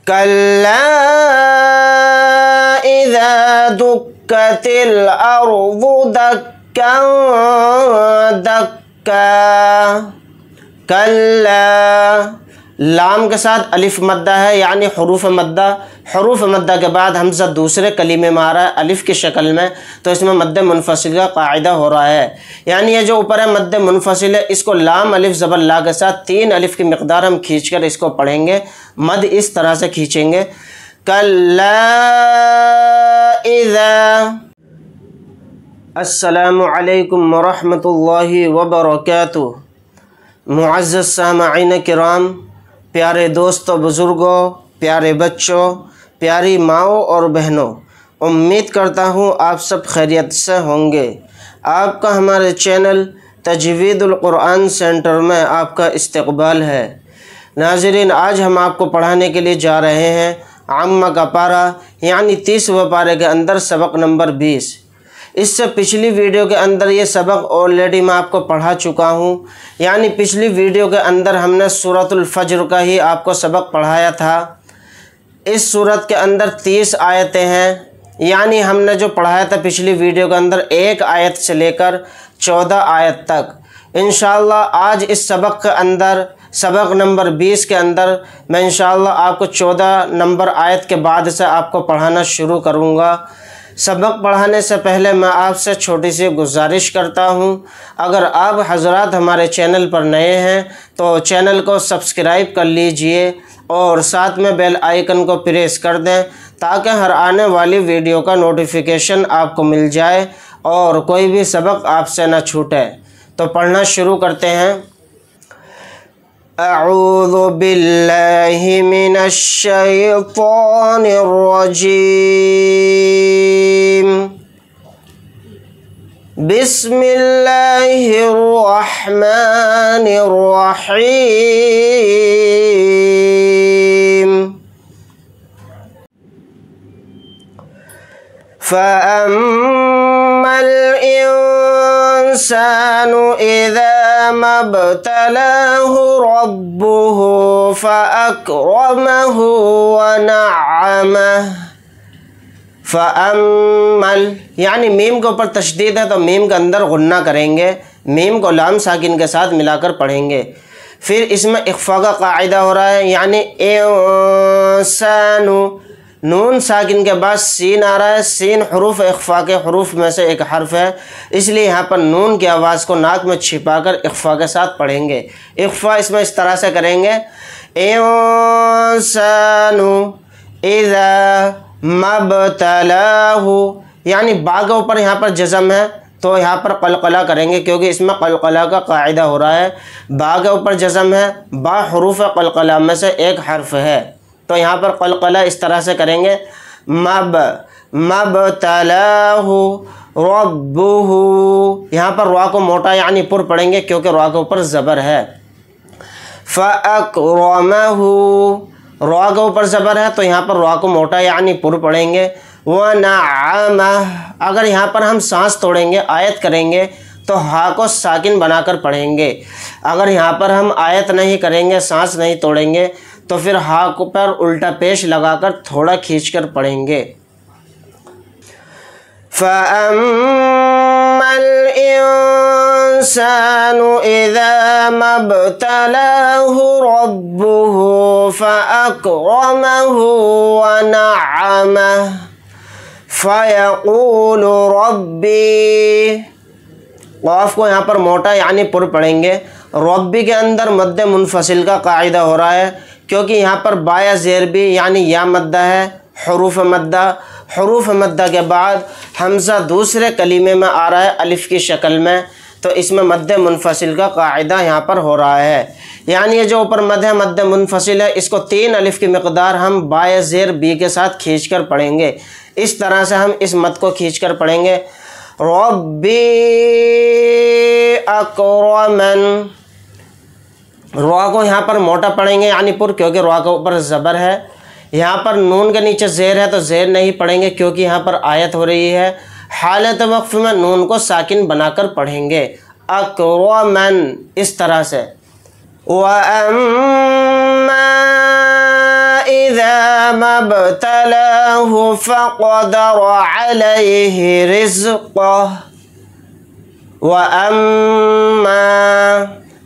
कल्ला इज़ा दुक्कतिल अर्ज़ु दक्कन दक्का। कल्ला, लाम के साथ अलिफ मद्दा है यानी हुरूफ मद्दा। हुरूफ मद्दा के बाद हमज़ा दूसरे कलीमे में आ रहा है अलिफ की शक्ल में, तो इसमें मद्द मुनफसिल का कायदा हो रहा है। यानी ये जो ऊपर है मद्द मुनफसिल है, इसको लाम अलिफ ज़बर ला के साथ 3 अलिफ की मिक़दार हम खींचकर इसको पढ़ेंगे। मद इस तरह से खींचेंगे, कल्ला इज़ा। अस्सलामु अलैकुम वरहमतुल्लाहि वबरकातुहू। मुअज़्ज़ज़ सामईन किराम, प्यारे दोस्तों, बुज़ुर्गों, प्यारे बच्चों, प्यारी माओं और बहनों, उम्मीद करता हूँ आप सब खैरियत से होंगे। आपका हमारे चैनल तजवीदुल कुरान सेंटर में आपका इस्तक़बाल है। नाज़रीन, आज हम आपको पढ़ाने के लिए जा रहे हैं अम्मा का पारा यानी 30वें पारे के अंदर सबक नंबर 20। इससे पिछली वीडियो के अंदर ये सबक ऑलरेडी मैं आपको पढ़ा चुका हूँ। यानी पिछली वीडियो के अंदर हमने सूरतुल फज्र का ही आपको सबक पढ़ाया था। इस सूरत के अंदर 30 आयतें हैं। यानी हमने जो पढ़ाया था पिछली वीडियो के अंदर 1 आयत से लेकर 14 आयत तक। इंशाअल्लाह आज इस सबक के अंदर, सबक नंबर 20 के अंदर, मैं इंशाअल्लाह आपको 14 नंबर आयत के बाद से आपको पढ़ाना शुरू करूँगा। सबक पढ़ाने से पहले मैं आपसे छोटी सी गुजारिश करता हूं, अगर आप हजरात हमारे चैनल पर नए हैं तो चैनल को सब्सक्राइब कर लीजिए और साथ में बेल आइकन को प्रेस कर दें ताकि हर आने वाली वीडियो का नोटिफिकेशन आपको मिल जाए और कोई भी सबक आपसे न छूटे। तो पढ़ना शुरू करते हैं। अऊज़ु बिल्लाहि मिनश शैतानिर रजीम। बिस्मिल्लाहिर रहमानिर रहीम। फ़अम्मल इंसानु इज़ा मब्तलाहु रब्बुहु फ़अकरमहु वनअमह। फ़अम्मल यानी मीम के ऊपर तशदीद है तो मीम के अंदर गुन्ना करेंगे, मीम को लाम साकिन के साथ मिलाकर पढ़ेंगे। फिर इसमें इख्फा का कायदा हो रहा है, यानी इंसानु, नून साकिन के बाद सीन आ रहा है। सीन हुरूफ इख्फा के हुरूफ में से एक हर्फ है, इसलिए यहाँ पर नून की आवाज़ को नाक में छिपाकर इख्फा के साथ पढ़ेंगे। इख्फा इसमें इस तरह से करेंगे, इंसानु इज़ा मब्तलाहु, यानी बा के ऊपर यहाँ पर जज़म है तो यहाँ पर क़लक़ला करेंगे क्योंकि इसमें क़लक़ला का कायदा हो रहा है। बा के ऊपर जज़म है, बा हुरूफ क़लक़ला में से एक हर्फ है तो यहाँ पर क़लक़ला इस तरह से करेंगे, मब्तलाहु रब्बुहु। यहाँ पर रा को मोटा यानी पुर पढ़ेंगे क्योंकि रा के ऊपर ज़बर है। फ़अकरमहु, रा के ऊपर ज़बर है तो यहाँ पर रा को मोटा यानी पुर पढ़ेंगे। वनअमह, अगर यहाँ पर हम सांस तोड़ेंगे, आयत करेंगे तो हा को साकिन बनाकर पढ़ेंगे। अगर यहाँ पर हम आयत नहीं करेंगे, सांस नहीं तोड़ेंगे तो फिर हा को पर उल्टा पेश लगाकर थोड़ा खींचकर पढ़ेंगे। फ़अम्मल इंसानु इज़ा मब्तलाहु रब्बुहु फ़अकरमहु वनअमह फ़यक़ूलु रब्बी। क़ाफ़ को यहाँ पर मोटा यानी पुर पढ़ेंगे। रब्बी के अंदर मद्द मुनफसिल का कायदा हो रहा है क्योंकि यहाँ पर बाया ज़ेर भी यानी या मद्दा है, हुरूफ मद्दा। हुरूफ मद्दा के बाद हमज़ा दूसरे कलीमे में आ रहा है अलिफ की शक्ल में, तो इसमें मद्द मुनफसिल का कायदा यहाँ पर हो रहा है। यानी ये जो ऊपर मद है मद्द मुनफसिल है, इसको 3 अलिफ की मिक़दार हम बाया ज़ेर बी के साथ खींचकर पढ़ेंगे। इस तरह से हम इस मद को खींचकर पढ़ेंगे, रब्बी अकरमन। रा को यहाँ पर मोटा पढ़ेंगे यानी पुर क्योंकि रा के ऊपर ज़बर है। यहाँ पर नून के नीचे ज़ेर है तो ज़ेर नहीं पढ़ेंगे क्योंकि यहाँ पर आयत हो रही है। हालत वक्फ़ में नून को साकिन बनाकर पढ़ेंगे, अकरमन, इस तरह से। वअम्मा इज़ा मब्तलाहु फ़क़दर अलैहि रिज़्क़ह व अम्मा,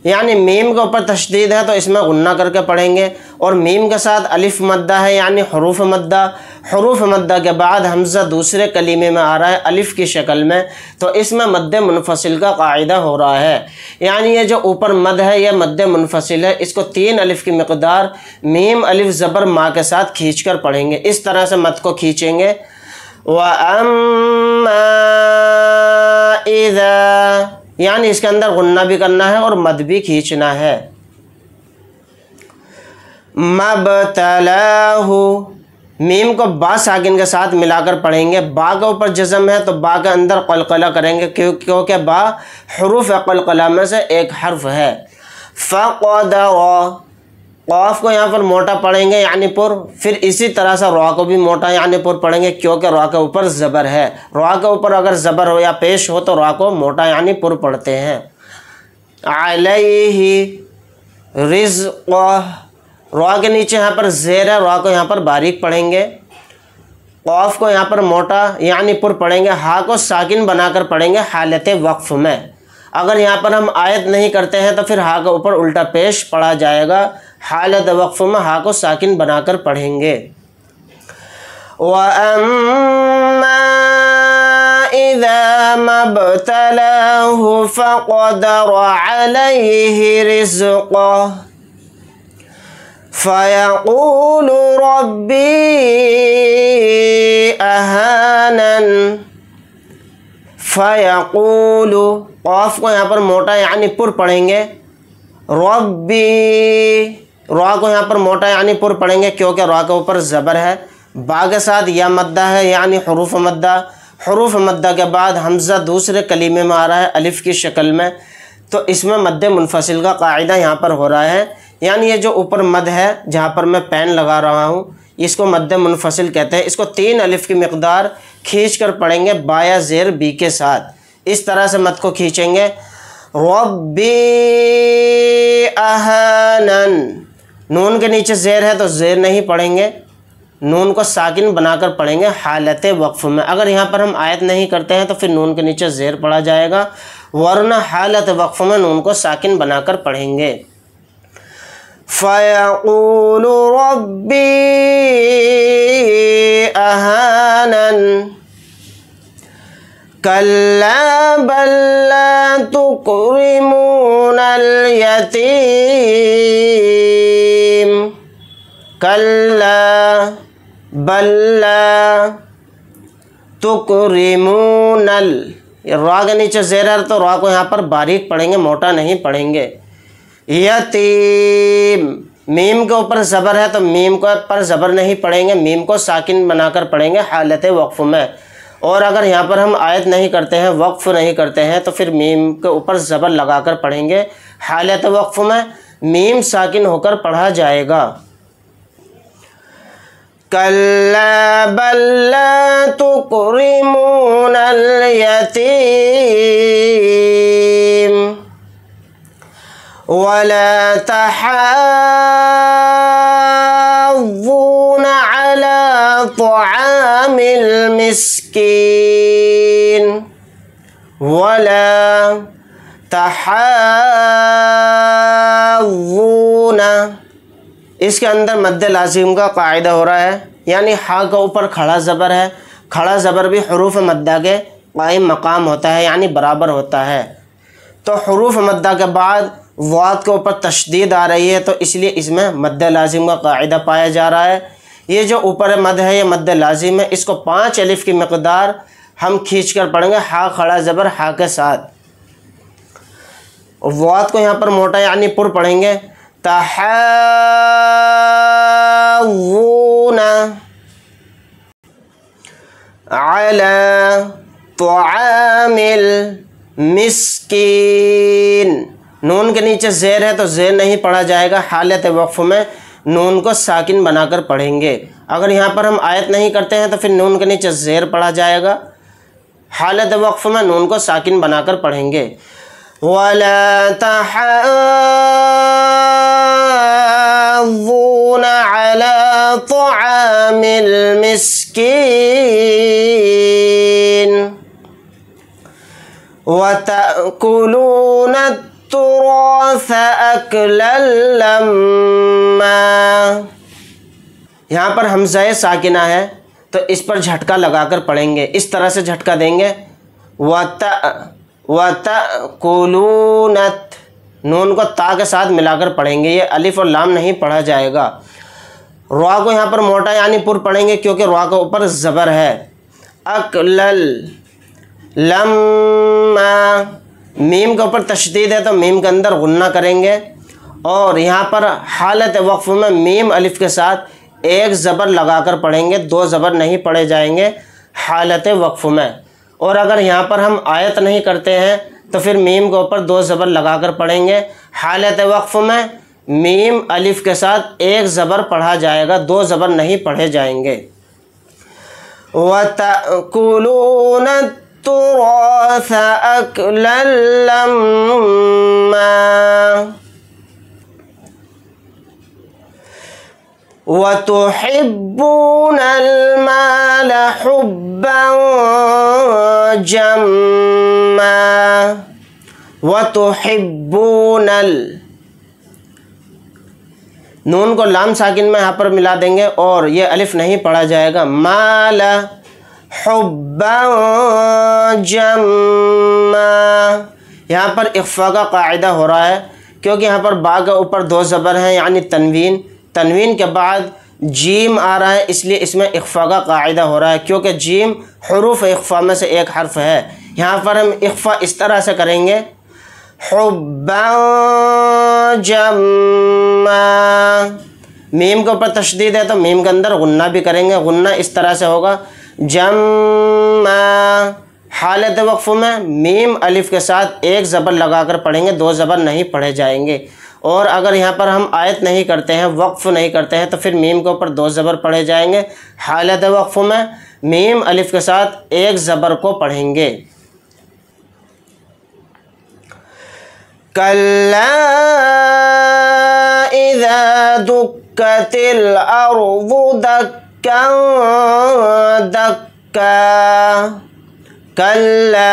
यानी मीम के ऊपर तशदीद है तो इसमें गुन्ना करके पढ़ेंगे, और मीम के साथ अलिफ मद्दा है यानी हरूफ मद्दा। हरूफ मद्दा के बाद हमज़ा दूसरे कलीमे में आ रहा है अलिफ की शक्ल में, तो इसमें मद्दे मुनफसिल का कायदा हो रहा है। यानी ये जो ऊपर मद है यह मद्दे मुनफसिल है, इसको 3 अलिफ की मिक़दार मीम अलिफ ज़बर मा के साथ खींच कर पढ़ेंगे। इस तरह से मद को खींचेंगे। व अम्मा इज़ा, यानी इसके अंदर गुन्ना भी करना है और मद भी खींचना है। मब्तलाहु, मीम को बा साकिन के साथ मिलाकर पढ़ेंगे। बा के ऊपर जज़म है तो बा के अंदर क़लक़ला करेंगे, क्योंकि बा हुरूफ़ क़लक़ला में से एक हर्फ है। फ़क़दर, क़ाफ़ को यहाँ पर मोटा पढ़ेंगे यानी पुर, फिर इसी तरह से रॉ को भी मोटा यानी पुर पढ़ेंगे, क्योंकि रॉ के ऊपर ज़बर है। रॉ के ऊपर अगर ज़बर हो या पेश हो तो रॉ को मोटा यानी पुर पढ़ते हैं। अलैहि रिज़्क़ह, रॉ के नीचे यहाँ पर ज़ेर है, रॉ को यहाँ पर बारीक पढ़ेंगे। क़ाफ़ को यहाँ पर मोटा यानी पुर पढ़ेंगे। हा को साकिन बनाकर पढ़ेंगे हालत वक्फ़ में। अगर यहाँ पर हम आयत नहीं करते हैं तो फिर हा के ऊपर उल्टा पेश पढ़ा जाएगा। हालत वक्फ़ में हा को साकिन बनाकर पढ़ेंगे। व अम्मा इज़ा मब्तलाहु फ़क़दर अलैहि रिज़्क़ह फ़यक़ूलु रब्बी अहानन। फ़यक़ूलु, क़ाफ़ को यहाँ पर मोटा यानी पुर पढ़ेंगे। रब्बी, रॉ को यहाँ पर मोटा यानी पुर पढ़ेंगे, क्योंकि रॉ के ऊपर ज़बर है। बा के साथ या मद्दा है यानी हुरूफ़ मद्दा। हुरूफ़ मद्दा के बाद हमज़ा दूसरे कलीमे में आ रहा है अलिफ की शक्ल में, तो इसमें मद्दे मुनफसिल का कायदा यहाँ पर हो रहा है। यानी ये जो ऊपर मद है जहाँ पर मैं पेन लगा रहा हूँ इसको मद्दे मुनफसिल कहते हैं। इसको 3 अलिफ की मिक़दार खींच कर पढ़ेंगे बाया ज़ेर बी के साथ। इस तरह से मद को खींचेंगे। रब्बी अहानन, नून के नीचे ज़ेर है तो ज़ेर नहीं पढ़ेंगे, नून को साकिन बनाकर पढ़ेंगे हालत वक्फ़ में। अगर यहाँ पर हम आयत नहीं करते हैं तो फिर नून के नीचे ज़ेर पढ़ा जाएगा, वरना हालत वक्फ़ में नून को साकिन बनाकर पढ़ेंगे। फ़यक़ूलु रब्बी अहानन कल्ला बल ला तुक़रिमूनल यतीम। कल्ला बल ला तुक़रिमूनल, रा के नीचे ज़ेर है तो रा को यहाँ पर बारीक पढ़ेंगे, मोटा नहीं पढ़ेंगे। यतीम, मीम के ऊपर ज़बर है तो मीम को पर ज़बर नहीं पढ़ेंगे, मीम को साकिन बनाकर पढ़ेंगे हालत वक्फ़ में। और अगर यहाँ पर हम आयत नहीं करते हैं, वक्फ़ नहीं करते हैं, तो फिर मीम के ऊपर ज़बर लगाकर पढ़ेंगे हालत वक्फ़ में, मीम साकिन होकर पढ़ा जाएगा। कल्ला बल ला तुक़रिमूनल यतीम वला तहाज़्ज़ून अला तआमिल मिस्कीन। वला तहाज़्ज़ून, इसके अंदर मद्द लाजिम का कायदा हो रहा है, यानी हा के ऊपर खड़ा ज़बर है। खड़ा ज़बर भी हुरूफ़ मद्दा के कायम मकाम होता है, यानी बराबर होता है। तो हुरूफ़ मद्दा के बाद वाद के ऊपर तशदीद आ रही है, तो इसलिए इसमें मद्द लाजिम का कायदा पाया जा रहा है। ये जो ऊपर मद है ये मद्द लाजिम है, इसको 5 अलिफ की मिक़दार हम खींच कर पढ़ेंगे हा खड़ा ज़बर हा के साथ। वाद को यहाँ पर मोटा यानी पुर पढ़ेंगे। तहाज़्ज़ून अला तआमिल मिस्कीन, नून के नीचे ज़ेर है तो ज़ेर नहीं पढ़ा जाएगा, हालत वक्फ़ में नून को साकिन बनाकर पढ़ेंगे। अगर यहाँ पर हम आयत नहीं करते हैं तो फिर नून के नीचे ज़ेर पढ़ा जाएगा, हालत वक्फ़ में नून को साकिन बनाकर पढ़ेंगे। वला तहाज़्ज़ून अला तआमिल तआमिल मिस्कीन व तअकुलून तुरास अकलन लम्मा। यहाँ पर हमज़ा साकिना है तो इस पर झटका लगाकर पढ़ेंगे, इस तरह से झटका देंगे व तअकुलूनत, नून को ता के साथ मिलाकर पढ़ेंगे, ये अलिफ और लाम नहीं पढ़ा जाएगा। रा को यहाँ पर मोटा यानी पुर पढ़ेंगे क्योंकि रा के ऊपर ज़बर है। अकलल लम्मा, मीम के ऊपर तशदीद है तो मीम के अंदर गुन्ना करेंगे और यहाँ पर हालत वक्फ में मीम अलिफ के साथ एक ज़बर लगाकर पढ़ेंगे, दो ज़बर नहीं पढ़े जाएंगे हालत वक्फ में। और अगर यहाँ पर हम आयत नहीं करते हैं तो फिर मीम के ऊपर दो ज़बर लगाकर पढ़ेंगे। हालत वक्फ में मीम अलिफ के साथ एक ज़बर पढ़ा जाएगा, दो ज़बर नहीं पढ़े जाएंगे। व तअकुलून तुरास अकलन लम्मा व तुहिब्बूनल माल हुब्बन जम्मा व तुहिब्बूनल, नून को लाम साकिन में यहाँ पर मिला देंगे और ये अलिफ नहीं पढ़ा जाएगा। माल हुब्बन जम्मा, यहाँ पर इख्फा का कायदा हो रहा है क्योंकि यहाँ पर बा के ऊपर दो ज़बर हैं यानी तनवीन, तनवीन के बाद जीम आ रहा है, इसलिए इसमें इख्फा का कायदा हो रहा है क्योंकि जीम हुरूफ इख्फा में से एक हर्फ है। यहाँ पर हम इख्फा इस तरह से करेंगे हुब्बन जम्मा, मीम के ऊपर तशदीद है तो मीम के अंदर गुन्ना भी करेंगे, गुन्ना इस तरह से होगा जम्मा। हालत वक्फ में मीम अलिफ के साथ एक ज़बर लगाकर पढ़ेंगे, दो ज़बर नहीं पढ़े जाएंगे। और अगर यहाँ पर हम आयत नहीं करते हैं, वक्फ नहीं करते हैं तो फिर मीम के ऊपर दो ज़बर पढ़े जाएंगे। हालत वक्फ में मीम अलिफ के साथ एक ज़बर को पढ़ेंगे। कल्ला इज़ा दुक्कतिल अर्ज़ु दक्कन दक्का, कल्ला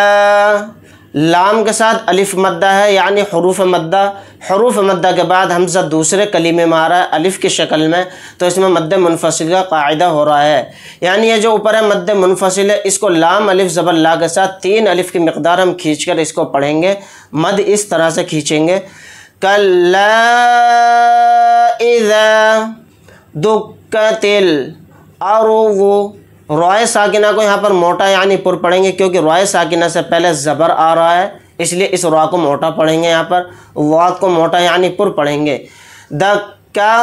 लाम के साथ अलिफ मद्दा है यानी हुरूफ मद्दा, हुरूफ मद्दा के बाद हमज़ा दूसरे कलीमे में आ रहा है अलिफ की शक्ल में, तो इसमें मद्द मुनफसिल का कायदा हो रहा है। यानी ये जो ऊपर है मद्द मुनफसिल है, इसको लाम अलिफ ज़बर ला के साथ तीन अलिफ की मिक़दार हम खींचकर इसको पढ़ेंगे, मद इस तरह से खींचेंगे कल्ला इज़ा दुक्कतिल अर्ज़ु। रॉय साकिना को यहाँ पर मोटा यानी पुर पढ़ेंगे क्योंकि रॉय साकिना से पहले ज़बर आ रहा है, इसलिए इस रॉ को मोटा पढ़ेंगे। यहाँ पर वाद को मोटा यानी पुर पढ़ेंगे। दक्का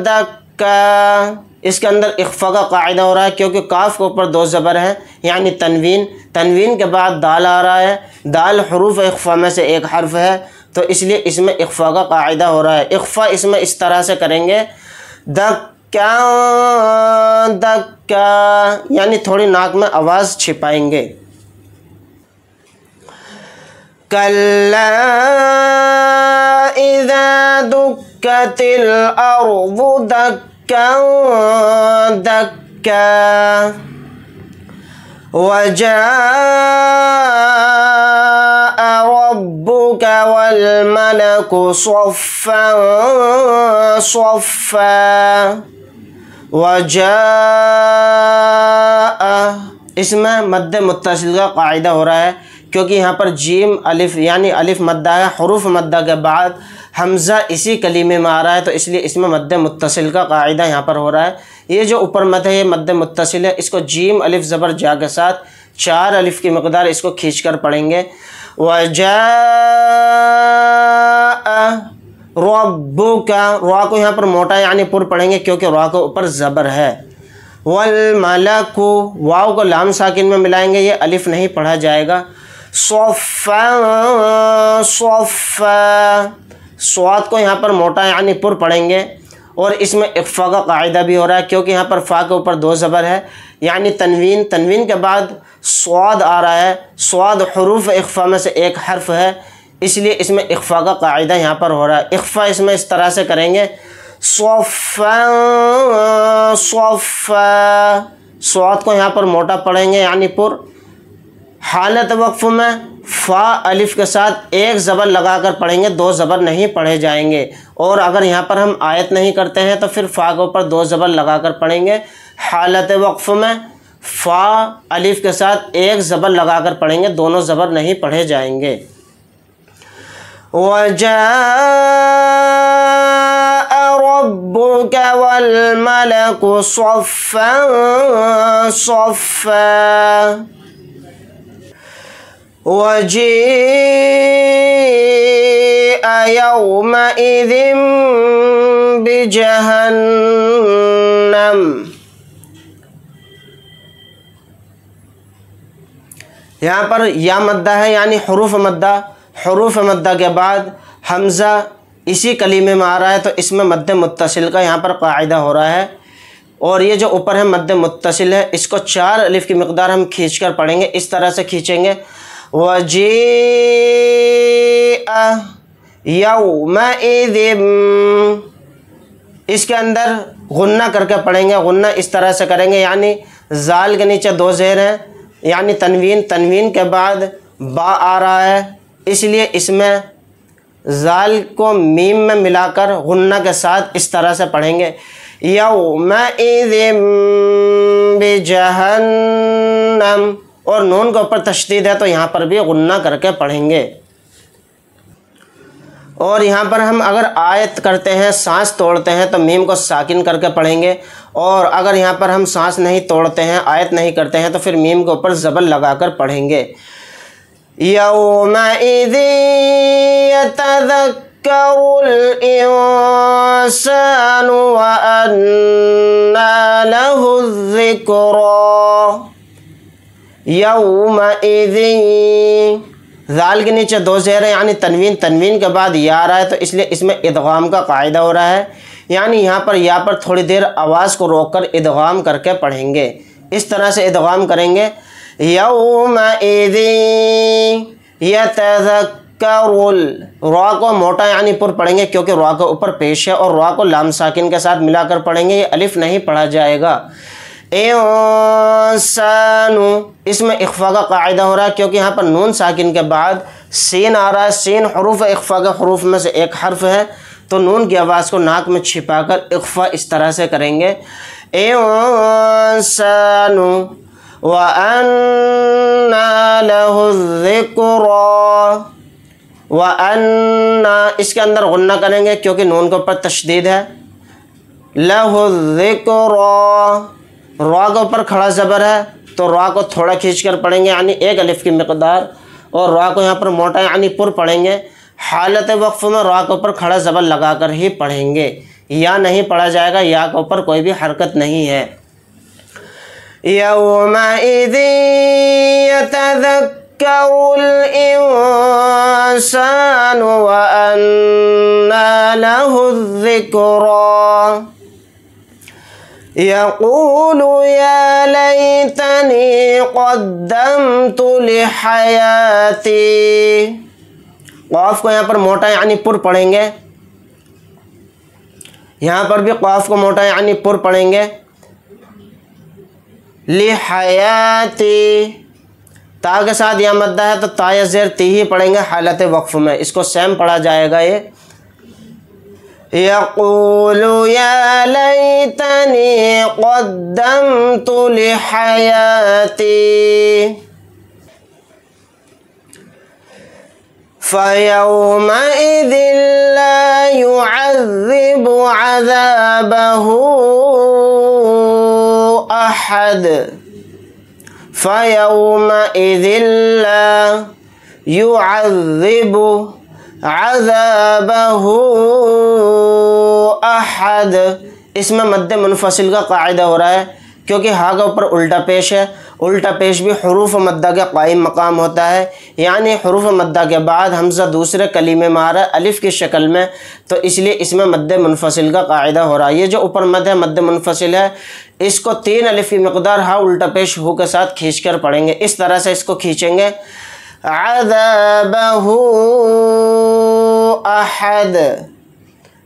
दक्का, इसके अंदर इख्फा का कायदा हो रहा है क्योंकि काफ के ऊपर दो ज़बर हैं यानी तनवीन, तनवीन के बाद दाल आ रहा है, दाल हुरूफ इख्फा में से एक हर्फ है तो इसलिए इसमें इख्फा का कायदा हो रहा है। इख्फा इसमें इस तरह से करेंगे दक्का दक्का, यानी थोड़ी नाक में आवाज़ छिपाएंगे। कल्ला इज़ा दुक्कतिल अर्ज़ु दक्कन दक्का वजाअ रब्बुक वल मलकु सफ़्फ़न सफ़्फ़ा वजाअ, इसमें मद्द मुत्तसिल का कायदा हो रहा है क्योंकि यहाँ पर जीम अलिफ यानी अलिफ मद्दा है, हुरूफ मद्दा के बाद हमज़ा इसी कलीमे में आ रहा है तो इसलिए इसमें मद्द मुत्तसिल का कायदा यहाँ पर हो रहा है। ये जो ऊपर मद है ये मद्द मुत्तसिल है, इसको जीम अलिफ ज़बर जा के साथ चार अलिफ की मक़दार इसको खींच कर पढ़ेंगे। वजाअ रब्बुका, रा को यहाँ पर मोटा यानी पुर पढ़ेंगे क्योंकि रा के ऊपर ज़बर है। वल मलकु, वाव को लाम साकिन में मिलाएंगे, ये अलिफ नहीं पढ़ा जाएगा। सफ़्फ़ा सफ़्फ़ा, स्वाद को यहाँ पर मोटा यानी पुर पढ़ेंगे और इसमें इख्फा का कायदा भी हो रहा है क्योंकि यहाँ पर फ़ा के ऊपर दो ज़बर है यानी तनवीन, तनवीन के बाद स्वाद आ रहा है, स्वाद हुरूफ इख्फा में से एक हर्फ है इसलिए इसमें इख्फा का कायदा यहाँ पर हो रहा है। इख्फा इसमें इस तरह से करेंगे सफ़न सफ़ा, स्वाद को यहाँ पर मोटा पढ़ेंगे यानी पुर। हालत वक्फ में फ़ा अलिफ के साथ एक ज़बर लगाकर पढ़ेंगे, दो ज़बर नहीं पढ़े जाएंगे। और अगर यहाँ पर हम आयत नहीं करते हैं तो फिर फ़ा के ऊपर दो ज़बर लगाकर पढ़ेंगे। हालत वक्फ में फ़ा अलिफ के साथ एक ज़बर लगाकर पढ़ेंगे, दोनों ज़बर नहीं पढ़े जाएंगे। वजाअ रब्बुक वल मलकु सफ़्फ़न सफ़्फ़ा, वजीअ यौमइज़िन बिजहन्नम। यहाँ पर या मद्दा है यानी हुरूफ मद्दा। हुरूफ मद्दा के बाद हमज़ा इसी कलीमे में आ रहा है तो इसमें मद्द मुत्तसिल का यहाँ पर कायदा हो रहा है। और ये जो ऊपर है मद्द मुत्तसिल है, इसको 4 अलिफ की मिक़दार हम खींच कर पढ़ेंगे। इस तरह से खींचेंगे, वजीअ यौमइज़िन, इसके अंदर गुन्ना करके पढ़ेंगे। गुन्ना इस तरह से करेंगे यानी जाल के नीचे 2 ज़ेर हैं यानी तनवीन, तनवीन के बाद बा आ रहा है, इसलिए इसमें जाल को मीम में मिलाकर गुन्ना के साथ इस तरह से पढ़ेंगे, यौमइज़िन बिजहन्नम। और नून के ऊपर तशदीद है तो यहाँ पर भी गुन्ना करके पढ़ेंगे। और यहाँ पर हम अगर आयत करते हैं, सांस तोड़ते हैं तो मीम को साकिन करके पढ़ेंगे। और अगर यहाँ पर हम सांस नहीं तोड़ते हैं, आयत नहीं करते हैं तो फिर मीम के ऊपर ज़बर लगाकर पढ़ेंगे। यौमइज़िन यतज़क्करुल इंसानु व अन्ना लहुज़्ज़िक्रा। यौमइज़िन, ज़ाल के नीचे 2 ज़ेर है यानी तनवीन, तनवीन के बाद या आ रहा है तो इसलिए इसमें इदगाम का कायदा हो रहा है, यानी यहाँ पर या पर थोड़ी देर आवाज़ को रोककर इदगाम करके पढ़ेंगे। इस तरह से इदगाम करेंगे, यौमइज़िन यतज़क्करुल, रा को मोटा यानी पुर पढ़ेंगे क्योंकि रा के ऊपर पेश है, और रा को लाम साकिन के साथ मिलाकर पढ़ेंगे, ये अलिफ नहीं पढ़ा जाएगा। इंसानु, इसमें इख्फा का कायदा हो रहा है क्योंकि यहाँ पर नून साकिन के बाद सीन आ रहा है। सीन हुरूफ इख्फा के हुरूफ में से एक हर्फ है तो नून की आवाज़ को नाक में छिपाकर इख्फा इस तरह से करेंगे, इंसानु व अन्ना लहुज़्ज़िक्रा। व अन्ना, इसके अंदर गुन्ना करेंगे क्योंकि नून के ऊपर तशदीद है। लहुज़्ज़िक्रा, रा के ऊपर खड़ा ज़बर है तो रा को थोड़ा खींच कर पढ़ेंगे यानी 1 अलिफ की मिक़दार, और रा को यहाँ पर मोटा यानी पुर पढ़ेंगे। हालत वक्फ में रा के ऊपर खड़ा ज़बर लगाकर ही पढ़ेंगे, या नहीं पढ़ा जाएगा, या के ऊपर कोई भी हरकत नहीं है। यौमइज़िन यतज़क्करुल इंसानु व अन्ना लहुज़्ज़िक्रा। यक़ूलु या लैतनी क़द्दमतु लिहयाती। क़ाफ़ को यहाँ पर मोटा यानी पुर पढ़ेंगे, यहाँ पर भी क़ाफ़ को मोटा यानी पुर पढ़ेंगे। लिहयाती, ता के साथ यह मद्दा है तो ता या ज़ेर ती ही पढ़ेंगे हालत वक्फ में, इसको सेम पढ़ा जाएगा। ये यक़ूलु या लैतनी क़द्दमतु लिहयाती फ़यौमइज़िन ला युअज़्ज़िबु अज़ाबहु अहद। फ़यौमइज़िन ला युअज़्ज़िबु अज़ाबहु अहद, इसमें मद्द मुनफसिल का कायदा हो रहा है क्योंकि हा के ऊपर उल्टा पेश है। उल्टा पेश भी हुरूफ मद्दा के कायम मकाम होता है, यानी हुरूफ मद्दा के बाद हमज़ा दूसरे कलीमे में आ रहा है अलिफ की शक्ल में, तो इसलिए इसमें मद्द मुनफसिल का कायदा हो रहा है। ये जो ऊपर मद है मद्द मुनफसिल है, इसको 3 अलिफ की मिक़दार हा उल्टा पेश हु के साथ खींच कर पढ़ेंगे। इस तरह से इसको खींचेंगे, अज़ाबहु अहद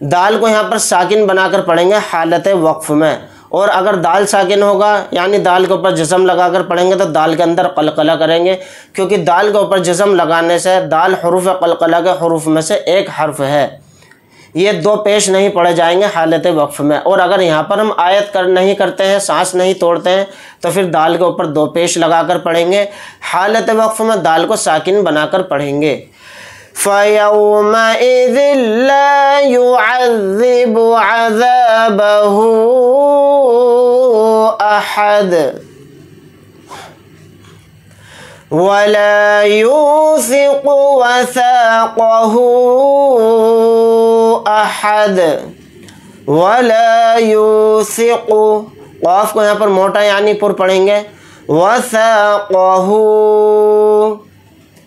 दाल को यहाँ पर साकिन बनाकर पढ़ेंगे हालत वक्फ में। और अगर दाल साकिन होगा यानी दाल के ऊपर जज़म लगाकर पढ़ेंगे तो दाल के अंदर क़लक़ला करेंगे, क्योंकि दाल के ऊपर जज़म लगाने से दाल हुरूफ़ क़लक़ला के हुरूफ में से एक हर्फ है। ये दो पेश नहीं पढ़े जाएंगे हालत वक्फ में। और अगर यहाँ पर हम आयत नहीं करते हैं, सांस नहीं तोड़ते हैं, तो फिर दाल के ऊपर दो पेश लगाकर पढ़ेंगे। हालत वक्फ में दाल को साकिन बनाकर पढ़ेंगे। फ़यौमइज़िन ला युअज़्ज़िबु अज़ाबहु अहद वला यूसिक़ु वसाक़हु अहद वला यूसिक़ु, क़ाफ़ को यहाँ पर मोटा यानी पुर पढ़ेंगे। वसाक़हु,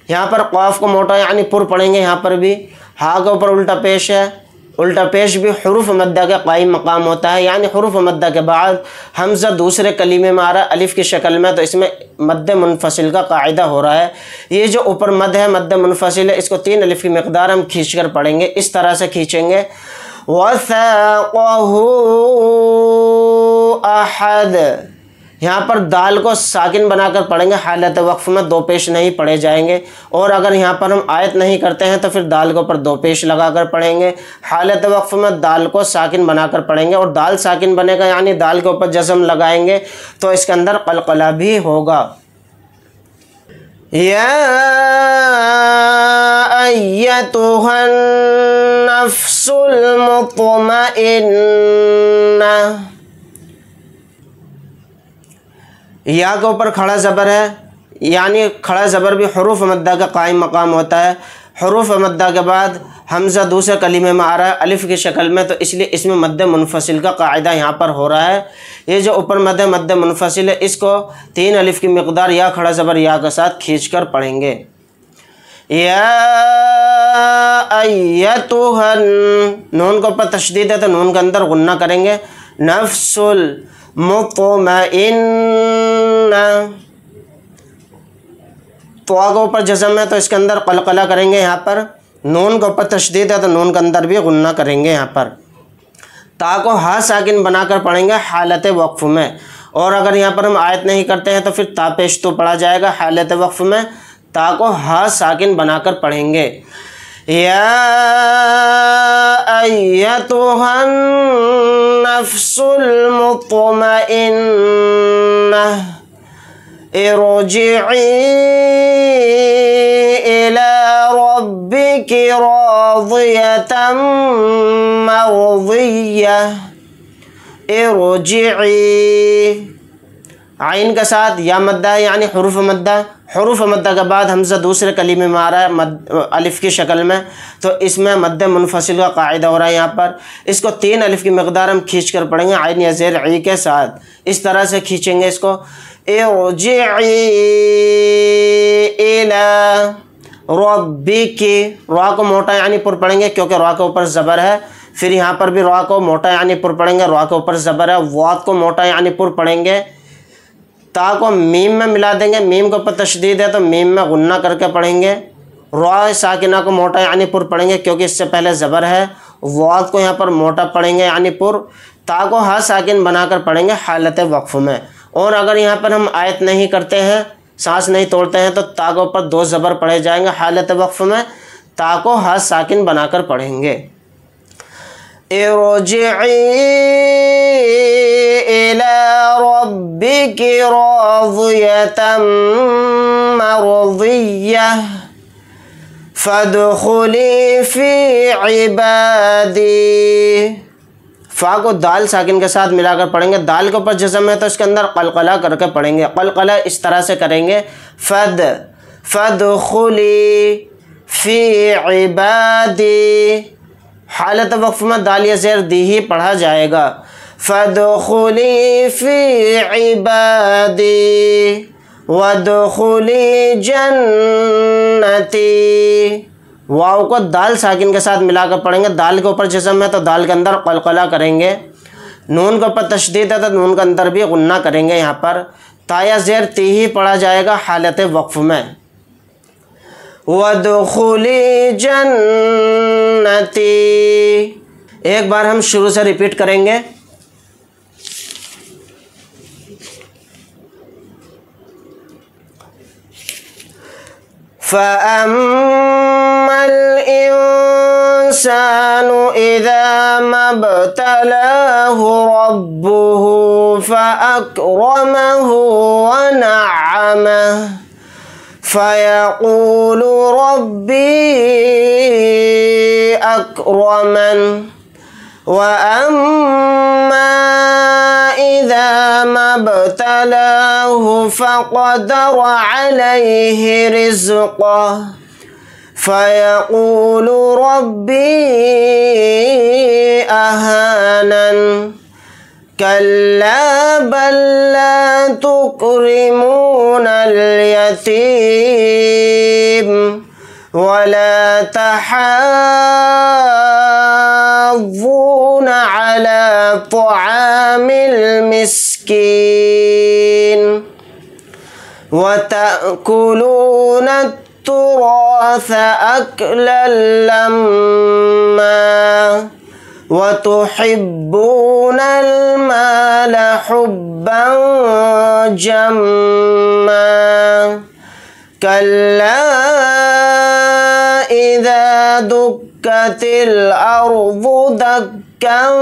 यहाँ पर क़ाफ़ को मोटा यानी पुर पढ़ेंगे। यहाँ पर भी हा के ऊपर उल्टा पेश है। उल्टा पेश भी हुरूफ मद्दा का कायम मकाम होता है, यानी हुरूफ मद्दा के बाद हमज़ा दूसरे कलीमे में आ रहा है अलिफ़ की शक्ल में, तो इसमें मद्द मुनफसिल का कायदा हो रहा है। ये जो ऊपर मद है मद्द मुनफसिल है, इसको 3 अलिफ़ की मिक़दार हम खींच कर पढ़ेंगे। इस तरह से खींचेंगे वसाक़हु अहद। यहाँ पर दाल को साकिन बनाकर पढ़ेंगे हालत वक्फ में, दो पेश नहीं पढ़े जाएंगे। और अगर यहाँ पर हम आयत नहीं करते हैं तो फिर दाल के ऊपर दो पेश लगाकर पढ़ेंगे। हालत वक्फ में दाल को साकिन बनाकर पढ़ेंगे। और दाल साकिन बनेगा यानी दाल के ऊपर जज़म लगाएंगे तो इसके अंदर क़लक़ला भी होगा। या अय्यतुहन नफ्सुल मुत्मइन्ना, या के ऊपर खड़ा ज़बर है, यानी खड़ा ज़बर भी हुरूफ मद्दा का कायम मकाम होता है। हुरूफ मद्दा के बाद हमज़ा दूसरे कलीमे में आ रहा है अलिफ़ की शक्ल में, तो इसलिए इसमें मद्द मुनफसिल का कायदा यहाँ पर हो रहा है। ये जो ऊपर मद्द मुनफसिल है, इसको 3 अलिफ़ की मिक़दार या खड़ा ज़बर या के साथ खींच कर पढ़ेंगे। या अय्यतुहन, नून के ऊपर तशदीद है तो नून के अंदर गुन्ना करेंगे। नफ्सुल मुत्मइन्ना, तो के ऊपर जज़म है तो इसके अंदर क़लक़ला करेंगे। यहाँ पर नून के ऊपर तशदीद है तो नून के अंदर भी गुन्ना करेंगे। यहाँ पर ता को हा साकिन बनाकर पढ़ेंगे हालत वक्फ में। और अगर यहाँ पर हम आयत नहीं करते हैं तो फिर ता पेश तो पढ़ा जाएगा। हालत वक्फ में ता को हा साकिन बनाकर पढ़ेंगे। या अय्यतुहन नफ्सुल मुत्मइन्ना इरजिई इला रब्बिकी राज़ियतम मर्ज़िय्यह। इरजिई आइन के साथ या मद्दा यानी हुरूफ मद्दा। हुरूफ मद्दा के बाद हमज़ा दूसरे कलीमे में आ रहा है अलिफ़ की शक्ल में, तो इसमें मद्द मुनफसिल का कायदा हो रहा है। यहाँ पर इसको 3 अलिफ़ की मिक़दार हम खींच कर पढ़ेंगे आइन या ज़ेर ई के साथ। इस तरह से खींचेंगे इसको। इरजिई इला रब्बिकी, रा को मोटा यानी पुर पढ़ेंगे क्योंकि रा के ऊपर ज़बर है। फिर यहाँ पर भी रा को मोटा यानी पुर पढ़ेंगे, रा के ऊपर ज़बर है। वाद को मोटा यानी पुर पढ़ेंगे। ता को मीम में मिला देंगे, मीम के ऊपर तशदीद है तो मीम में गुन्ना करके पढ़ेंगे। रा साकिना को मोटा यानी पुर पढ़ेंगे क्योंकि इससे पहले ज़बर है। वाद को यहाँ पर मोटा पढ़ेंगे यानी पुर। ता को हा साकिन बनाकर पढ़ेंगे हालत वक्फ में। और अगर यहाँ पर हम आयत नहीं करते हैं, सांस नहीं तोड़ते हैं, तो ता के ऊपर 2 ज़बर पढ़े जाएंगे हालत वक्फ में। ता को हा साकिन बनाकर पढ़ेंगे। इरजिई इला रब्बिकी राज़ियतम मर्ज़िय्यह फदखुली फी इबादी। फ़ा को दाल साकिन के साथ मिलाकर पढ़ेंगे। दाल के ऊपर जज़म है तो इसके अंदर क़लक़ला करके पढ़ेंगे। क़लक़ला इस तरह से करेंगे। फदखुली फी इबादी। हालत वक्फ में दाल या ज़ेर दी ही पढ़ा जाएगा। फदखुली फी इबादी वदखुली जन्नती। वाव को दाल साकिन के साथ मिलाकर पढ़ेंगे। दाल के ऊपर जज़म है तो दाल के अंदर क़लक़ला करेंगे। नून के ऊपर तशदीद है तो नून के अंदर भी गुन्ना करेंगे। यहाँ पर ता या ज़ेर ती ही पढ़ा जाएगा हालत वक्फ में। वदखुली जन्नती। एक बार हम शुरू से रिपीट करेंगे। फ़अम्मल इंसानु इज़ा मब्तलाहु रब्बुहु फ़अक्रमहु व नअमह फ़यक़ूलु रब्बी अक्रमन व अम्मा इज़ा मब्तलाहु फ़क़दर अलैहि रिज़क़ह फ़यक़ूलु रब्बी अहानन कल्ला बल ला तुक्रिमूनल यतीम वला तहाज़्ज़ून अला तुआमिल मिस्कीन वतअकुलून तुराथ अकलन लम्मा वतुहिब्बूनल माल हुब्बन जम्मा कल्ला इज़ा दुक्कतिल अर्ज़ु दक्कन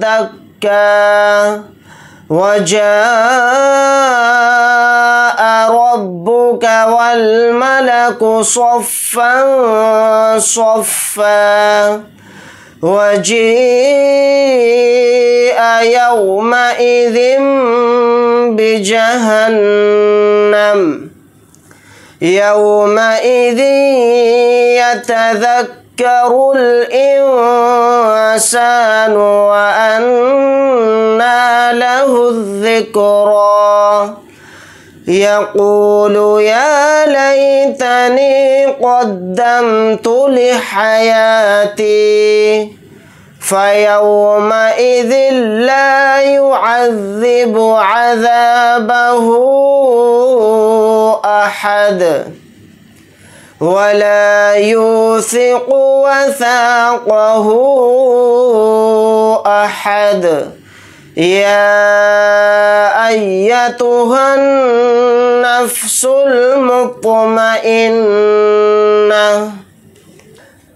दक्का वजाअ रब्बुक वल मलकु सफ़्फ़न सफ़्फ़ा वजीअ यौमइज़िन बिजहन्नम यौमइज़िन यतज़क्करुल इंसानु व अन्ना लहुज़्ज़िक्रा यक़ूलु या लैतनी क़द्दमतु लिहयाती फ़यौमइज़िन ला युअज़्ज़िबु अज़ाबहु अहद वला यूसिक़ु वसाक़हु अहद या अय्यतुहन नफ्सुल मुत्मइन्नह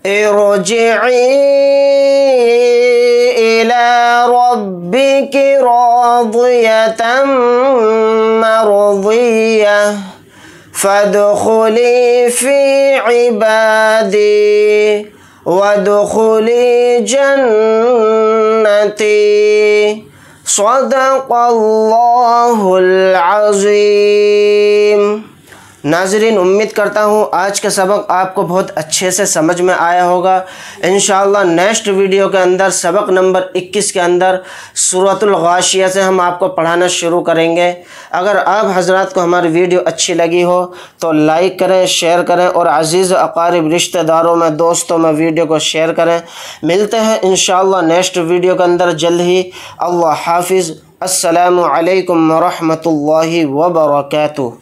इरजिई इला रब्बिकी राज़ियतम मर्ज़ियह फदखुली फ़ी इबादी वदखुली जन्नती सदक़ल्लाहुल अज़ीम। नाज़रीन, उम्मीद करता हूँ आज का सबक आपको बहुत अच्छे से समझ में आया होगा। इंशाअल्लाह नेक्स्ट वीडियो के अंदर सबक नंबर 21 के अंदर सूरतुल गाशिया से हम आपको पढ़ाना शुरू करेंगे। अगर आप हज़रात को हमारी वीडियो अच्छी लगी हो तो लाइक करें, शेयर करें और अज़ीज़ अक़ारिब रिश्तेदारों में, दोस्तों में वीडियो को शेयर करें। मिलते हैं इंशाअल्लाह नेक्स्ट वीडियो के अंदर जल्द ही। अल्लाह हाफ़िज़। अस्सलामु अलैकुम व रहमतुल्लाहि व बरकातुहू।